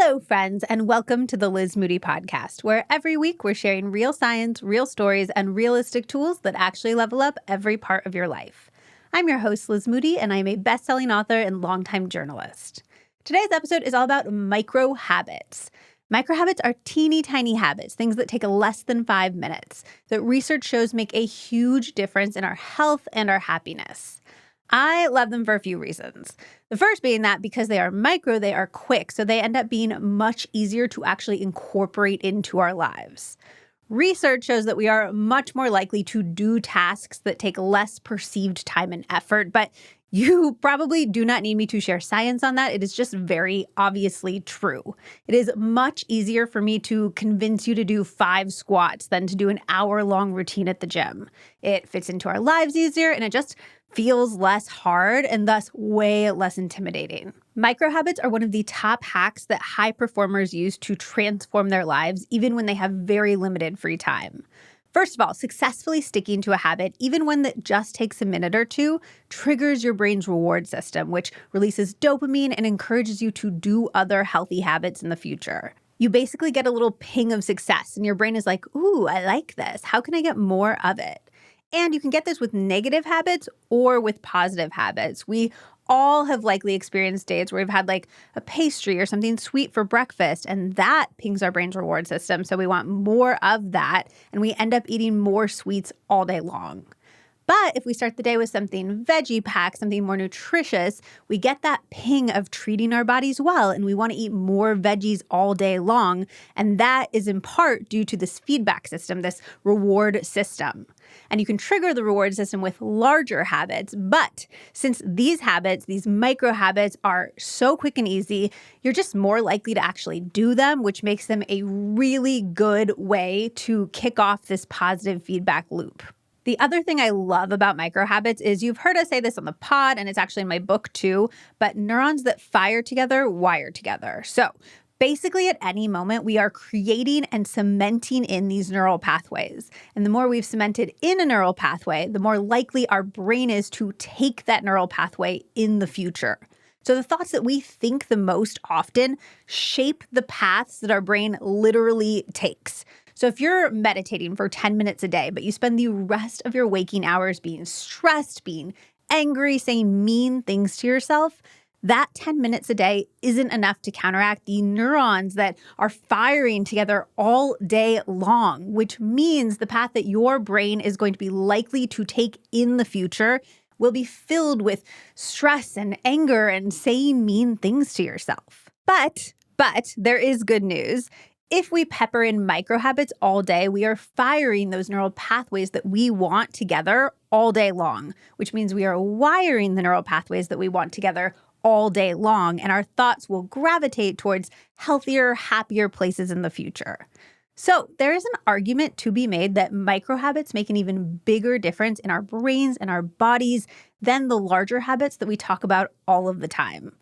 Hello, friends, and welcome to the Liz Moody podcast, where every week we're sharing real science, real stories, and realistic tools that actually level up every part of your life. I'm your host, Liz Moody, and I'm a best-selling author and longtime journalist. Today's episode is all about microhabits. Microhabits are teeny tiny habits, things that take less than 5 minutes, that research shows make a huge difference in our health and our happiness. I love them for a few reasons. The first being that because they are micro, they are quick, so they end up being much easier to actually incorporate into our lives. Research shows that we are much more likely to do tasks that take less perceived time and effort, but you probably do not need me to share science on that. It is just very obviously true. It is much easier for me to convince you to do 5 squats than to do an hour-long routine at the gym. It fits into our lives easier, and it just feels less hard and thus way less intimidating. Microhabits are one of the top hacks that high performers use to transform their lives, even when they have very limited free time. First of all, successfully sticking to a habit, even one that just takes a minute or two, triggers your brain's reward system, which releases dopamine and encourages you to do other healthy habits in the future. You basically get a little ping of success, and your brain is like, ooh, I like this. How can I get more of it? And you can get this with negative habits or with positive habits. We all have likely experienced days where we've had like a pastry or something sweet for breakfast, and that pings our brain's reward system. So we want more of that, and we end up eating more sweets all day long. But if we start the day with something veggie packed, something more nutritious, we get that ping of treating our bodies well, and we want to eat more veggies all day long. And that is in part due to this feedback system, this reward system. And you can trigger the reward system with larger habits. But since these habits, these micro habits, are so quick and easy, you're just more likely to actually do them, which makes them a really good way to kick off this positive feedback loop. The other thing I love about microhabits is you've heard us say this on the pod, and it's actually in my book too, but neurons that fire together wire together. So basically at any moment, we are creating and cementing in these neural pathways. And the more we've cemented in a neural pathway, the more likely our brain is to take that neural pathway in the future. So the thoughts that we think the most often shape the paths that our brain literally takes. So if you're meditating for 10 minutes a day, but you spend the rest of your waking hours being stressed, being angry, saying mean things to yourself, that 10 minutes a day isn't enough to counteract the neurons that are firing together all day long, which means the path that your brain is going to be likely to take in the future will be filled with stress and anger and saying mean things to yourself. But there is good news. If we pepper in microhabits all day, we are firing those neural pathways that we want together all day long, which means we are wiring the neural pathways that we want together all day long, and our thoughts will gravitate towards healthier, happier places in the future. So there is an argument to be made that microhabits make an even bigger difference in our brains and our bodies than the larger habits that we talk about all of the time.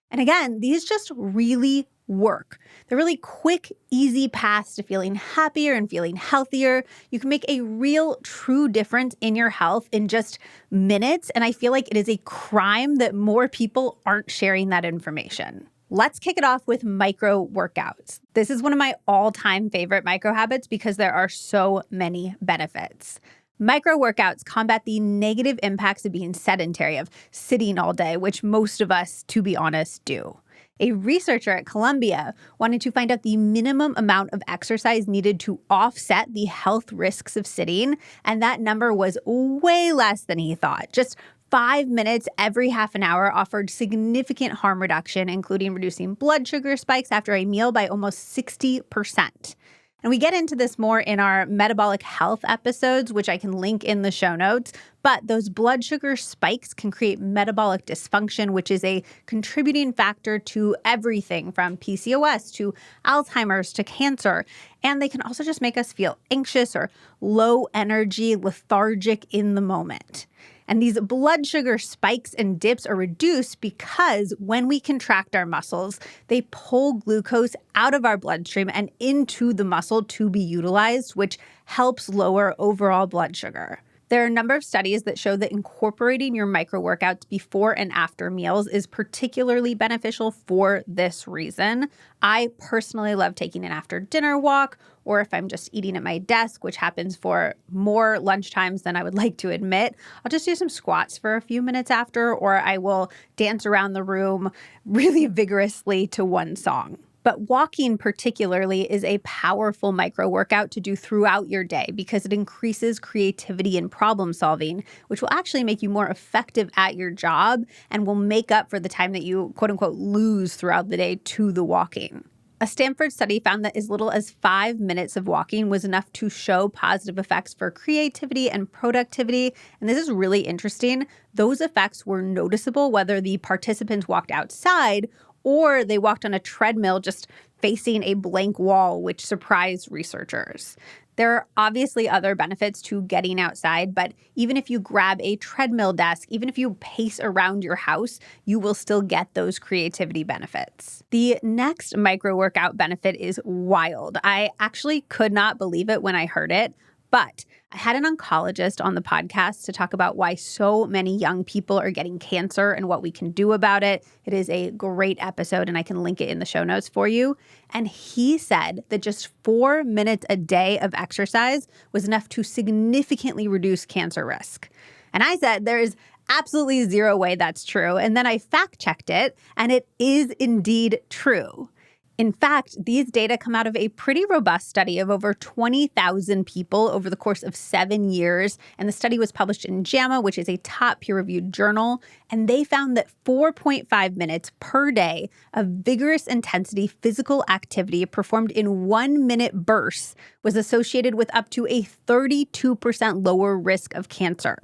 And again, these just really work. They're really quick, easy paths to feeling happier and feeling healthier. You can make a real, true difference in your health in just minutes. And I feel like it is a crime that more people aren't sharing that information. Let's kick it off with micro workouts. This is one of my all-time favorite micro habits because there are so many benefits. Micro workouts combat the negative impacts of being sedentary, of sitting all day, which most of us, to be honest, do. A researcher at Columbia wanted to find out the minimum amount of exercise needed to offset the health risks of sitting, and that number was way less than he thought. Just 5 minutes every half an hour offered significant harm reduction, including reducing blood sugar spikes after a meal by almost 60%. And we get into this more in our metabolic health episodes, which I can link in the show notes. But those blood sugar spikes can create metabolic dysfunction, which is a contributing factor to everything from PCOS to Alzheimer's to cancer. And they can also just make us feel anxious or low energy, lethargic in the moment. And these blood sugar spikes and dips are reduced because when we contract our muscles, they pull glucose out of our bloodstream and into the muscle to be utilized, which helps lower overall blood sugar. There are a number of studies that show that incorporating your micro workouts before and after meals is particularly beneficial for this reason. I personally love taking an after dinner walk, or if I'm just eating at my desk, which happens for more lunchtimes than I would like to admit, I'll just do some squats for a few minutes after, or I will dance around the room really vigorously to one song. But walking particularly is a powerful micro workout to do throughout your day because it increases creativity and problem solving, which will actually make you more effective at your job and will make up for the time that you quote unquote lose throughout the day to the walking. A Stanford study found that as little as 5 minutes of walking was enough to show positive effects for creativity and productivity. And this is really interesting. Those effects were noticeable whether the participants walked outside or they walked on a treadmill just facing a blank wall, which surprised researchers. There are obviously other benefits to getting outside, but even if you grab a treadmill desk, even if you pace around your house, you will still get those creativity benefits. The next micro workout benefit is wild. I actually could not believe it when I heard it, but I had an oncologist on the podcast to talk about why so many young people are getting cancer and what we can do about it. It is a great episode, and I can link it in the show notes for you. And he said that just 4 minutes a day of exercise was enough to significantly reduce cancer risk. And I said, there is absolutely zero way that's true. And then I fact-checked it, and it is indeed true. In fact, these data come out of a pretty robust study of over 20,000 people over the course of 7 years. And the study was published in JAMA, which is a top peer-reviewed journal. And they found that 4.5 minutes per day of vigorous intensity physical activity performed in 1-minute bursts was associated with up to a 32% lower risk of cancer.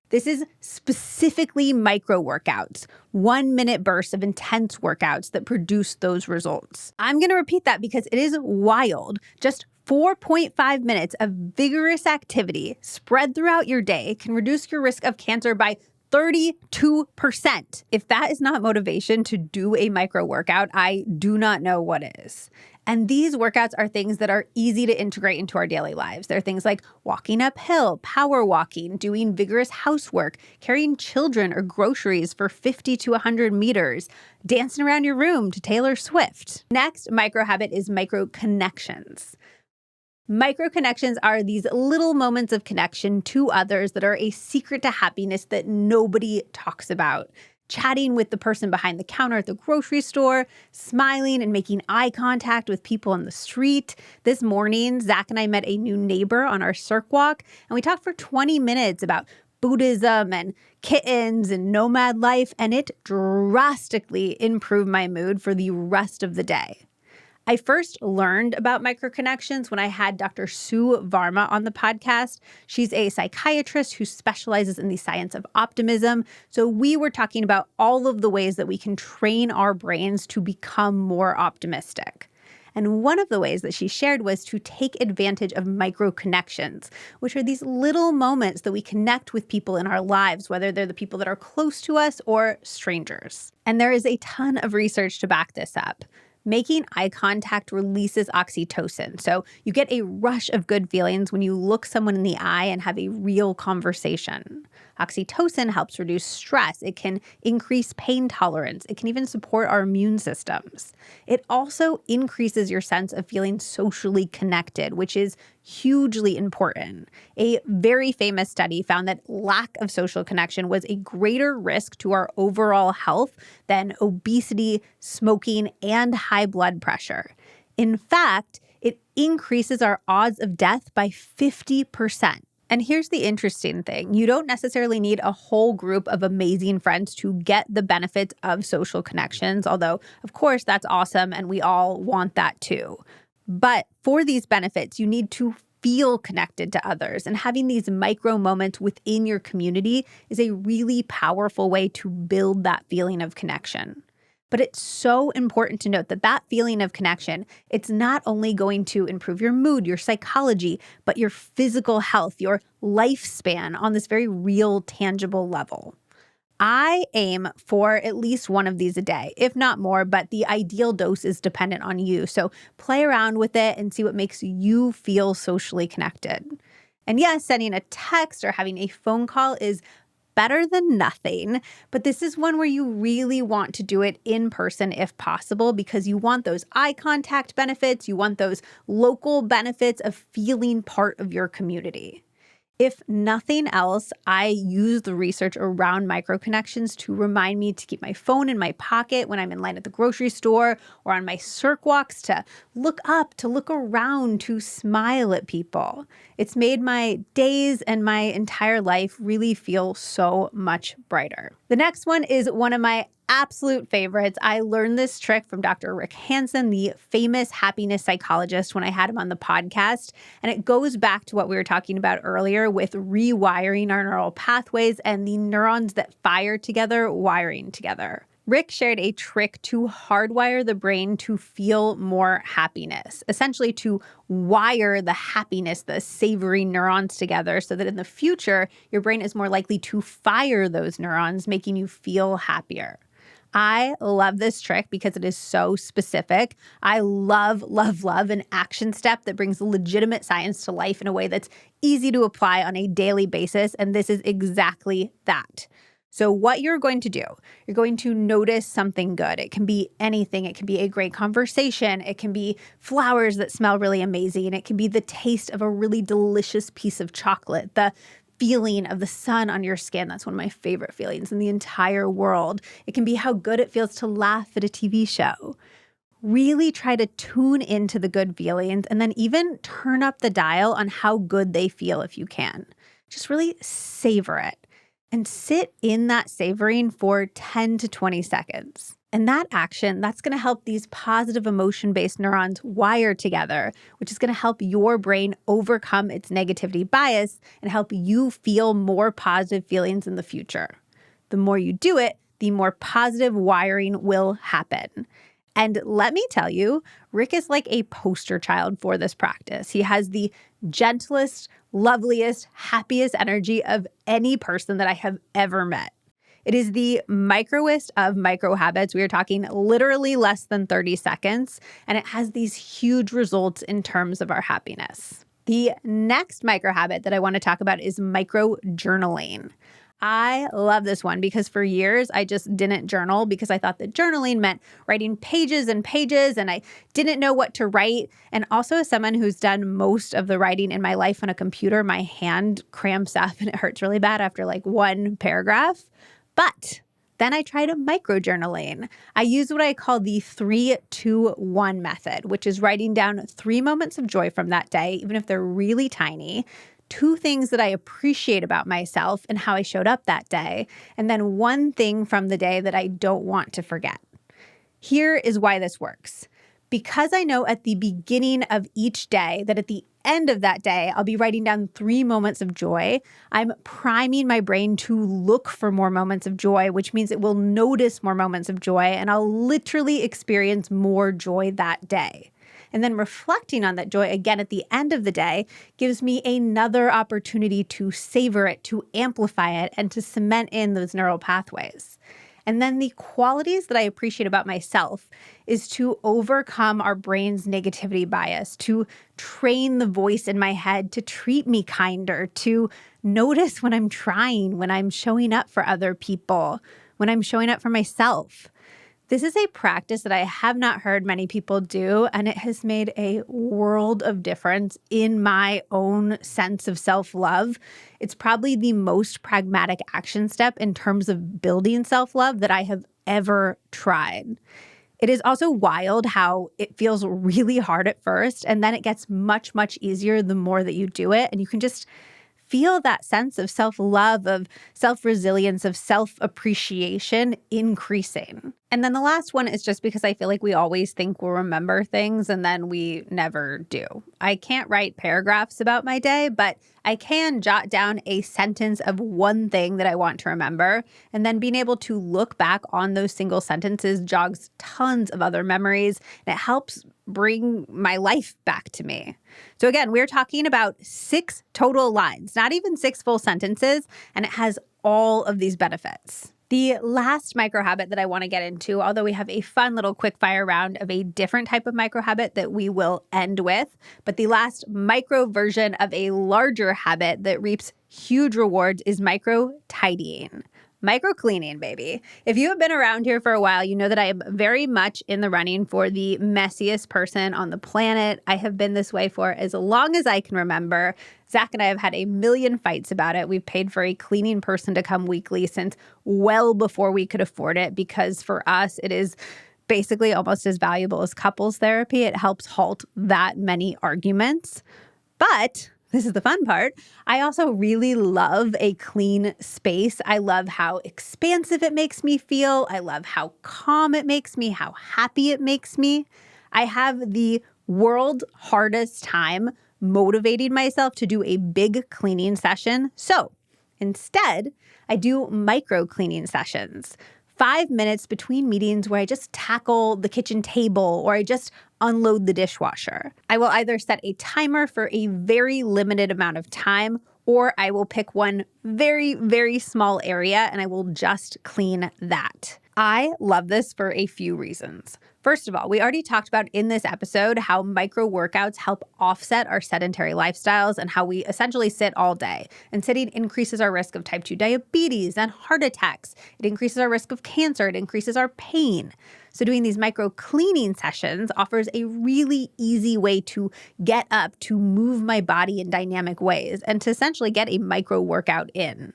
This is specifically micro workouts, 1-minute bursts of intense workouts that produce those results. I'm going to repeat that because it is wild. Just 4.5 minutes of vigorous activity spread throughout your day can reduce your risk of cancer by 32%. If that is not motivation to do a micro workout, I do not know what is. And these workouts are things that are easy to integrate into our daily lives. They're things like walking uphill, power walking, doing vigorous housework, carrying children or groceries for 50 to 100 meters, dancing around your room to Taylor Swift. Next micro habit is micro connections. Micro connections are these little moments of connection to others that are a secret to happiness that nobody talks about. Chatting with the person behind the counter at the grocery store, smiling and making eye contact with people on the street. This morning, Zach and I met a new neighbor on our circ walk, and we talked for 20 minutes about Buddhism and kittens and nomad life, and it drastically improved my mood for the rest of the day. I first learned about microconnections when I had Dr. Sue Varma on the podcast. She's a psychiatrist who specializes in the science of optimism. So we were talking about all of the ways that we can train our brains to become more optimistic. And one of the ways that she shared was to take advantage of microconnections, which are these little moments that we connect with people in our lives, whether they're the people that are close to us or strangers. And there is a ton of research to back this up. Making eye contact releases oxytocin. So you get a rush of good feelings when you look someone in the eye and have a real conversation. Oxytocin helps reduce stress. It can increase pain tolerance. It can even support our immune systems. It also increases your sense of feeling socially connected, which is hugely important. A very famous study found that lack of social connection was a greater risk to our overall health than obesity, smoking, and high blood pressure. In fact, it increases our odds of death by 50%. And here's the interesting thing. You don't necessarily need a whole group of amazing friends to get the benefits of social connections, although, of course, that's awesome and we all want that too. But for these benefits, you need to feel connected to others, and having these micro moments within your community is a really powerful way to build that feeling of connection. But it's so important to note that that feeling of connection, it's not only going to improve your mood, your psychology, but your physical health, your lifespan on this very real, tangible level. I aim for at least one of these a day, if not more, but the ideal dose is dependent on you. So play around with it and see what makes you feel socially connected. And yes, sending a text or having a phone call is better than nothing, but this is one where you really want to do it in person if possible, because you want those eye contact benefits, you want those local benefits of feeling part of your community. If nothing else, I use the research around microconnections to remind me to keep my phone in my pocket when I'm in line at the grocery store or on my circ walks, to look up, to look around, to smile at people. It's made my days and my entire life really feel so much brighter. The next one is one of my absolute favorites. I learned this trick from Dr. Rick Hansen, the famous happiness psychologist, when I had him on the podcast. And it goes back to what we were talking about earlier with rewiring our neural pathways and the neurons that fire together, wiring together. Rick shared a trick to hardwire the brain to feel more happiness, essentially to wire the happiness, the savory neurons together so that in the future, your brain is more likely to fire those neurons, making you feel happier. I love this trick because it is so specific. I love an action step that brings legitimate science to life in a way that's easy to apply on a daily basis. And this is exactly that. So what you're going to do, you're going to notice something good. It can be anything. It can be a great conversation. It can be flowers that smell really amazing. It can be the taste of a really delicious piece of chocolate, the feeling of the sun on your skin. That's one of my favorite feelings in the entire world. It can be how good it feels to laugh at a TV show. Really try to tune into the good feelings and then even turn up the dial on how good they feel if you can. Just really savor it and sit in that savoring for 10 to 20 seconds. And that action, that's going to help these positive emotion-based neurons wire together, which is going to help your brain overcome its negativity bias and help you feel more positive feelings in the future. The more you do it, the more positive wiring will happen. And let me tell you, Rick is like a poster child for this practice. He has the gentlest, loveliest, happiest energy of any person that I have ever met. It is the microest of microhabits. We are talking literally less than 30 seconds, and it has these huge results in terms of our happiness. The next microhabit that I want to talk about is microjournaling. I love this one because for years I just didn't journal because I thought that journaling meant writing pages and pages and I didn't know what to write. And also as someone who's done most of the writing in my life on a computer, my hand cramps up and it hurts really bad after like one paragraph. But then I tried a microjournaling. I use what I call the 3-2-1 method, which is writing down 3 moments of joy from that day, even if they're really tiny, 2 things that I appreciate about myself and how I showed up that day, and then 1 thing from the day that I don't want to forget. Here is why this works. Because I know at the beginning of each day that at the end of that day, I'll be writing down 3 moments of joy, I'm priming my brain to look for more moments of joy, which means it will notice more moments of joy and I'll literally experience more joy that day. And then reflecting on that joy again at the end of the day gives me another opportunity to savor it, to amplify it, and to cement in those neural pathways. And then the qualities that I appreciate about myself is to overcome our brain's negativity bias, to train the voice in my head to treat me kinder, to notice when I'm trying, when I'm showing up for other people, when I'm showing up for myself. This is a practice that I have not heard many people do, and it has made a world of difference in my own sense of self-love. It's probably the most pragmatic action step in terms of building self-love that I have ever tried. It is also wild how it feels really hard at first, and then it gets much, much easier the more that you do it, and you can just feel that sense of self-love, of self-resilience, of self-appreciation increasing. And then the last one is just because I feel like we always think we'll remember things and then we never do. I can't write paragraphs about my day, but I can jot down a sentence of one thing that I want to remember. And then being able to look back on those single sentences jogs tons of other memories, and it helps bring my life back to me. So again, we're talking about 6 total lines, not even 6 full sentences, and it has all of these benefits. The last micro habit that I want to get into, although we have a fun little quick fire round of a different type of micro habit that we will end with, but the last micro version of a larger habit that reaps huge rewards is micro tidying. Micro cleaning, baby. If you have been around here for a while, you know that I am very much in the running for the messiest person on the planet. I have been this way for as long as I can remember. Zach and I have had a million fights about it. We've paid for a cleaning person to come weekly since well before we could afford it, because for us, it is basically almost as valuable as couples therapy. It helps halt that many arguments. But this is the fun part. I also really love a clean space. I love how expansive it makes me feel. I love how calm it makes me, how happy it makes me. I have the world's hardest time motivating myself to do a big cleaning session. So instead, I do micro cleaning sessions. 5 minutes between meetings where I just tackle the kitchen table or I just unload the dishwasher. I will either set a timer for a very limited amount of time, or I will pick one very, very small area and I will just clean that. I love this for a few reasons. First of all, we already talked about in this episode how micro workouts help offset our sedentary lifestyles and how we essentially sit all day. And sitting increases our risk of type 2 diabetes and heart attacks. It increases our risk of cancer. It increases our pain. So doing these micro cleaning sessions offers a really easy way to get up, to move my body in dynamic ways, and to essentially get a micro workout in.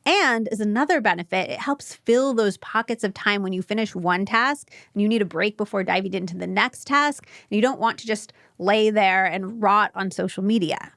And as another benefit, it helps fill those pockets of time when you finish one task and you need a break before diving into the next task, and you don't want to just lay there and rot on social media.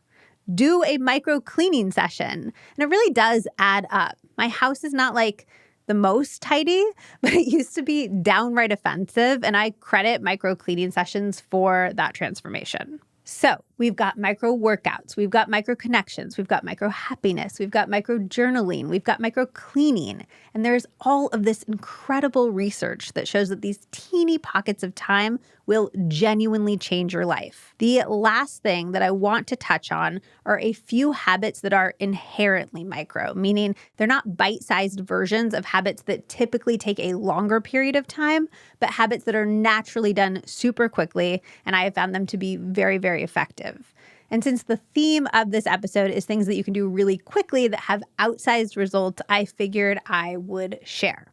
Do a micro cleaning session, and it really does add up. My house is not like the most tidy, but it used to be downright offensive, and I credit micro cleaning sessions for that transformation. So we've got micro workouts, we've got micro connections, we've got micro happiness, we've got micro journaling, we've got micro cleaning. And there's all of this incredible research that shows that these teeny pockets of time will genuinely change your life. The last thing that I want to touch on are a few habits that are inherently micro, meaning they're not bite-sized versions of habits that typically take a longer period of time, but habits that are naturally done super quickly, and I have found them to be very, very effective. And since the theme of this episode is things that you can do really quickly that have outsized results, I figured I would share.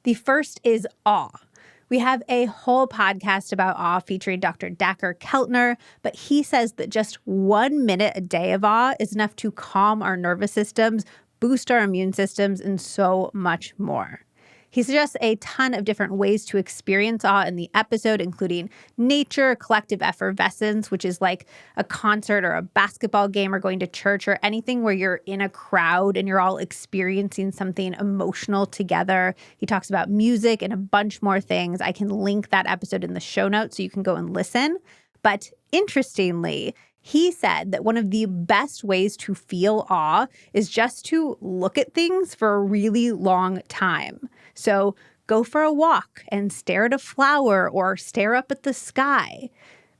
The first is awe. We have a whole podcast about awe featuring Dr. Dacher Keltner, but he says that just 1 minute a day of awe is enough to calm our nervous systems, boost our immune systems, and so much more. He suggests a ton of different ways to experience awe in the episode, including nature, collective effervescence, which is like a concert or a basketball game or going to church or anything where you're in a crowd and you're all experiencing something emotional together. He talks about music and a bunch more things. I can link that episode in the show notes so you can go and listen. But interestingly, he said that one of the best ways to feel awe is just to look at things for a really long time. So go for a walk and stare at a flower or stare up at the sky.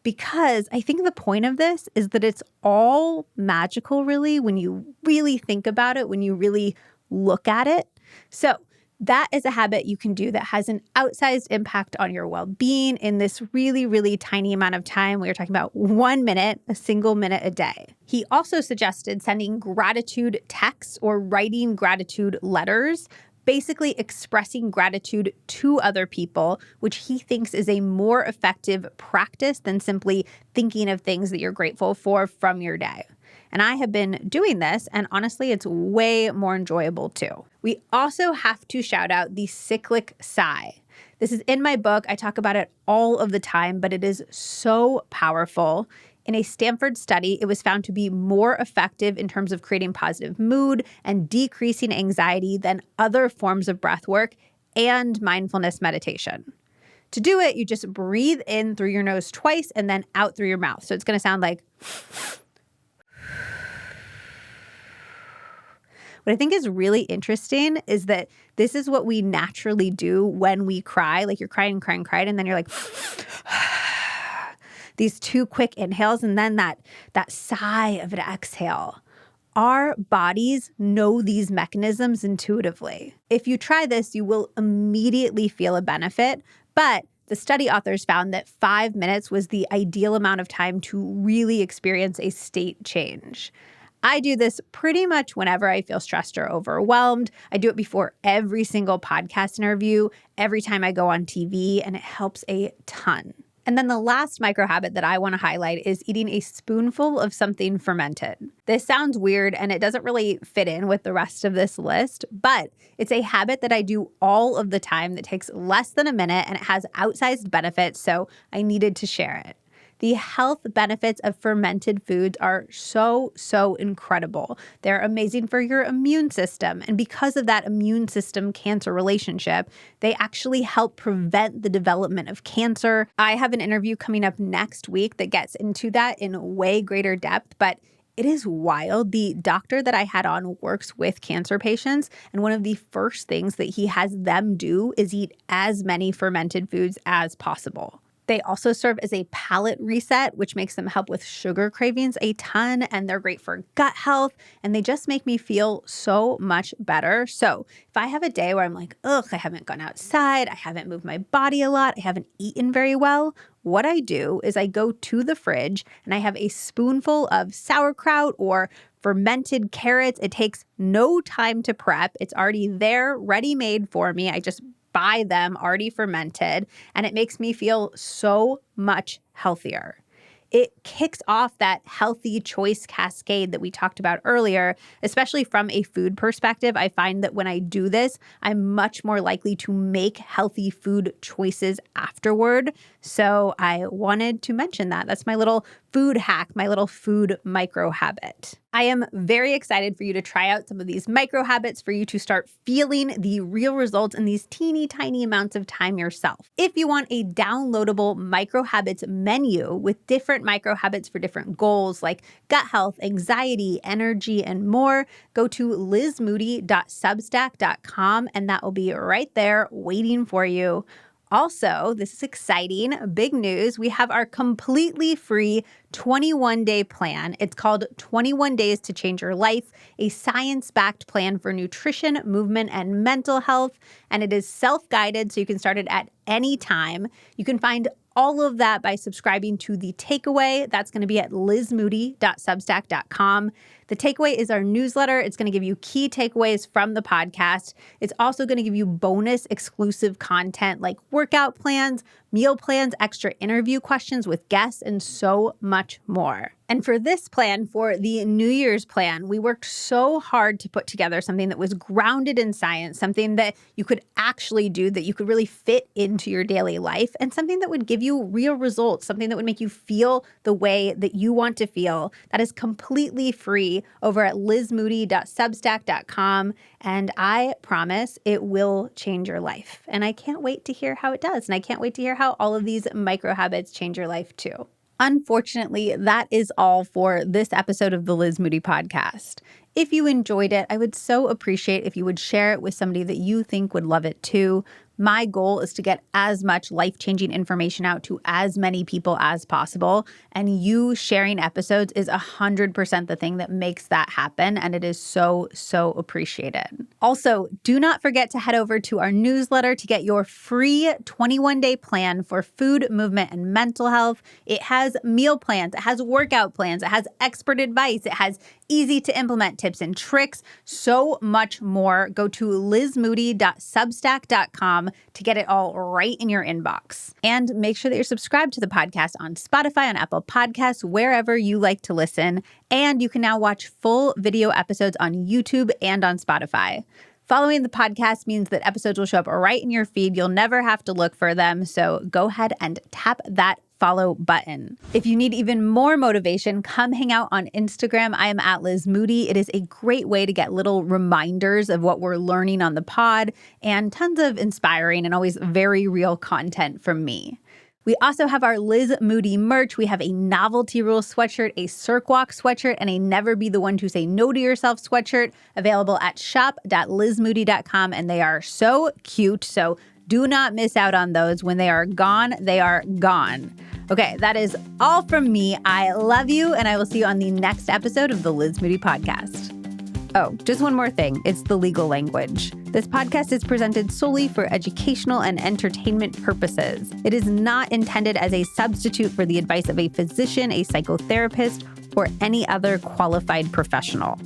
Because I think the point of this is that it's all magical, really, when you really think about it, when you really look at it. So that is a habit you can do that has an outsized impact on your well-being in this really, really tiny amount of time. We are talking about 1 minute, a single minute a day. He also suggested sending gratitude texts or writing gratitude letters, basically expressing gratitude to other people, which he thinks is a more effective practice than simply thinking of things that you're grateful for from your day. And I have been doing this, and honestly, it's way more enjoyable too. We also have to shout out the cyclic sigh. This is in my book. I talk about it all of the time, but it is so powerful. In a Stanford study, it was found to be more effective in terms of creating positive mood and decreasing anxiety than other forms of breath work and mindfulness meditation. To do it, you just breathe in through your nose twice and then out through your mouth. So it's going to sound like... What I think is really interesting is that this is what we naturally do when we cry. Like you're crying, and then you're like... These two quick inhales and then that sigh of an exhale. Our bodies know these mechanisms intuitively. If you try this, you will immediately feel a benefit, but the study authors found that 5 minutes was the ideal amount of time to really experience a state change. I do this pretty much whenever I feel stressed or overwhelmed. I do it before every single podcast interview, every time I go on TV, and it helps a ton. And then the last micro habit that I want to highlight is eating a spoonful of something fermented. This sounds weird and it doesn't really fit in with the rest of this list, but it's a habit that I do all of the time that takes less than a minute and it has outsized benefits, so I needed to share it. The health benefits of fermented foods are so incredible. They're amazing for your immune system. And because of that immune system cancer relationship, they actually help prevent the development of cancer. I have an interview coming up next week that gets into that in way greater depth, but it is wild. The doctor that I had on works with cancer patients, and one of the first things that he has them do is eat as many fermented foods as possible. They also serve as a palate reset, which makes them help with sugar cravings a ton, and they're great for gut health, and they just make me feel so much better. So if I have a day where I'm like, ugh, I haven't gone outside, I haven't moved my body a lot, I haven't eaten very well, what I do is I go to the fridge and I have a spoonful of sauerkraut or fermented carrots. It takes no time to prep. It's already there, ready-made for me. I just buy them already fermented, and it makes me feel so much healthier. It kicks off that healthy choice cascade that we talked about earlier, especially from a food perspective. I find that when I do this, I'm much more likely to make healthy food choices afterward. So I wanted to mention that. That's my little food hack, my little food micro habit. I am very excited for you to try out some of these micro habits, for you to start feeling the real results in these teeny tiny amounts of time yourself. If you want a downloadable micro habits menu with different micro habits for different goals like gut health, anxiety, energy, and more, go to lizmoody.substack.com and that will be right there waiting for you. Also, this is exciting, big news. We have our completely free 21-day plan. It's called 21 Days to Change Your Life, a science-backed plan for nutrition, movement, and mental health. And it is self-guided, so you can start it at any time. You can find all of that by subscribing to The Takeaway. That's going to be at lizmoody.substack.com. The Takeaway is our newsletter. It's going to give you key takeaways from the podcast. It's also going to give you bonus exclusive content like workout plans, meal plans, extra interview questions with guests, and so much more. And for this plan, for the New Year's plan, we worked so hard to put together something that was grounded in science, something that you could actually do, that you could really fit into your daily life, and something that would give you real results, something that would make you feel the way that you want to feel. That is completely free over at lizmoody.substack.com. And I promise it will change your life. And I can't wait to hear how it does. And I can't wait to hear how all of these micro habits change your life too. Unfortunately, that is all for this episode of the Liz Moody podcast. If you enjoyed it, I would so appreciate if you would share it with somebody that you think would love it too. My goal is to get as much life-changing information out to as many people as possible, and you sharing episodes is 100% the thing that makes that happen, and it is so appreciated. Also, do not forget to head over to our newsletter to get your free 21-day plan for food, movement, and mental health. It has meal plans, it has workout plans, it has expert advice, it has easy to implement tips and tricks, so much more. Go to lizmoody.substack.com to get it all right in your inbox. And make sure that you're subscribed to the podcast on Spotify, on Apple Podcasts, wherever you like to listen. And you can now watch full video episodes on YouTube and on Spotify. Following the podcast means that episodes will show up right in your feed. You'll never have to look for them. So go ahead and tap that follow button. If you need even more motivation, come hang out on Instagram. I am at Liz Moody. It is a great way to get little reminders of what we're learning on the pod and tons of inspiring and always very real content from me. We also have our Liz Moody merch. We have a Novelty Rule sweatshirt, a Cirque Walk sweatshirt, and a Never Be the One to Say No to Yourself sweatshirt available at shop.lizmoody.com, and they are so cute. So do not miss out on those. When they are gone, they are gone. Okay, that is all from me. I love you, and I will see you on the next episode of the Liz Moody Podcast. Oh, just one more thing. It's the legal language. This podcast is presented solely for educational and entertainment purposes. It is not intended as a substitute for the advice of a physician, a psychotherapist, or any other qualified professional.